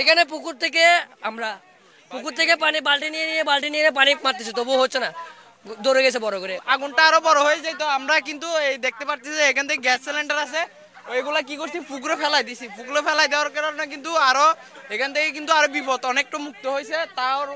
এখানে পুকুর থেকে পানি বালতি নিয়ে পানি মারতেছে, তবুও হচ্ছে না, ধরে গেছে বড় করে। আগুনটা আরো বড় হয়ে যায়, তো আমরা কিন্তু এই দেখতে পাচ্ছি যে এখান থেকে গ্যাস সিলিন্ডার আছে, ওইগুলা কি করছি, পুকুরে ফেলাই দিছি। পুকুরে ফেলাই দেওয়ার কারণে কিন্তু আরো এখান থেকে কিন্তু আরো বিপদ অনেকটা মুক্ত হয়েছে। তার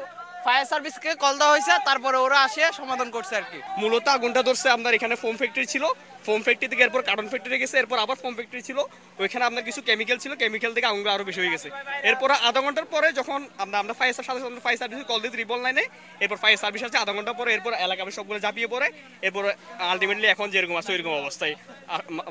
ফায়ার সার্ভিসকে কল দেওয়া হয়েছে, তারপরে ওরা আসে সমাধান করছে আর কি। মূলত আগুনটা ধরছে আপনার এখানে ফোম ফ্যাক্টরি ছিল, ফোম ফ্যাক্টরি থেকে এরপর কার্টন ফ্যাক্টরি গেছে, এরপর আবার ফোম ফ্যাক্টরি ছিল, ওইখানে আপনার কিছু কেমিক্যাল ছিল, কেমিক্যাল থেকে আগুনটা আরো বেশি হয়ে গেছে। এরপর আধা ঘন্টার পরে যখন আমরা ফায়ার সার্ভিস কল দিই ত্রিপল লাইনে, এরপর ফায়ার সার্ভিস আছে আধা ঘন্টা পরে, এরপর এলাকা সবগুলো ঝাঁপিয়ে পড়ে, এরপর আলটিমেটলি এখন যেরকম আছে ওইরকম অবস্থায়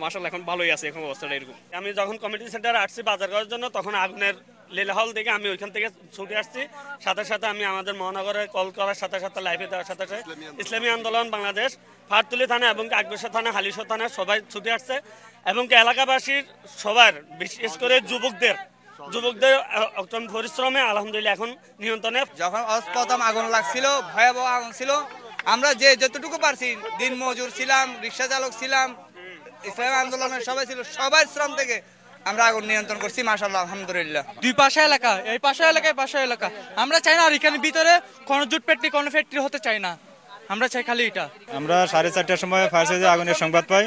মাশাআল্লাহ এখন ভালোই আছে এখন অবস্থাটা এরকম। আমি যখন কমিউনিটি সেন্টারে আসছি বাজার করার জন্য, তখন আগুনের লীলাহল থেকে আমি ওইখান থেকে ছুটে আসছি। সাথে সাথে আমি আমাদের মহানগরে কল করার সাথে সাথে লাইভে দেওয়ার সাথে সাথে ইসলামী আন্দোলন বাংলাদেশ, ফারতুলি থানা এবং আকবরশাহ থানা, হালিশহর থানা সবাই ছুটে আসছে এবং এলাকাবাসীর সবার, বিশেষ করে যুবকদের অত্যন্ত পরিশ্রমে আলহামদুলিল্লাহ এখন নিয়ন্ত্রণে। যখন প্রথম আগুন লাগছিল, ভয়াবহ আগুন ছিল, আমরা যতটুকু পারছি, দিন মজুর ছিলাম, রিক্সা চালক ছিলাম, ইসলামী আন্দোলনের সবাই ছিল, সবাই শ্রম থেকে আমরা আগুন নিয়ন্ত্রণ করছি মাশাআল্লাহ আলহামদুলিল্লাহ। দুই পাশে এলাকা, এই পাশে এলাকা, এই পাশে এলাকা, আমরা চাই না আর এখানে ভিতরে কোনো জুট ফ্যাক্টরি কোনো ফ্যাক্টরি হতে চাই না, আমরা চাই খালি এটা। আমরা 4:30টার সময় ফায়ার সার্ভিসে আগুনের সংবাদ পাই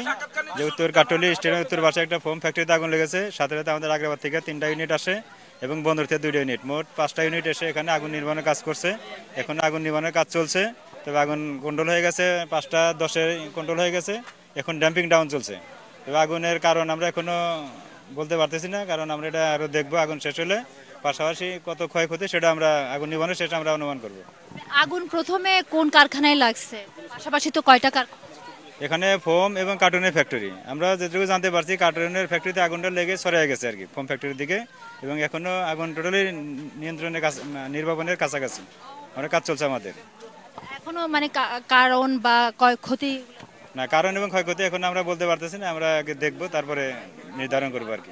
যে উত্তর কাটলি স্টেশনের উত্তর পাশে একটা ফোম ফ্যাক্টরিতে আগুন লেগেছে। সাথে সাথে আমাদের আগ্রাবাদ থেকে 3টা ইউনিট আসে এবং বন্দর থেকে 2টা ইউনিট, মোট 5টা ইউনিট এসে এখানে আগুন নির্মাণের কাজ করছে। এখন আগুন নির্মাণের কাজ চলছে, তবে আগুন কন্ট্রোল হয়ে গেছে, 5টা 10-এ কন্ট্রোল হয়ে গেছে, এখন ড্যাম্পিং ডাউন চলছে। তবে আগুনের কারণ আমরা এখনো বলতে পারতেছি না, কারণ আমরা এটা আরও দেখবো আগুন শেষ হলে, পাশাপাশি কত ক্ষয়ক্ষতি সেটা আমরা আগুন নির্মাণের শেষে আমরা অনুমান করব। আগুন প্রথমে কোন কারখানায় লাগছে, পাশাপাশি তো কয়টা কারখানা? এখানে ফোম এবং কার্টুনের ফ্যাক্টরি, আমরা যেটুকু জানতে পারছি কার্টুনের ফ্যাক্টরিতে আগুনটা লেগে সরে গেছে আর কি ফোম ফ্যাক্টরির দিকে, এবং এখনো আগুন টোটালি নিয়ন্ত্রণের কাছে, নির্বাপনের কাছাকাছি অনেক কাজ চলছে আমাদের। এখনো মানে কারণ বা ক্ষতি না, কারণ এবং ক্ষয়ক্ষতি এখন আমরা বলতে পারতেছি না, আমরা আগে দেখবো তারপরে নির্ধারণ করবো আর কি।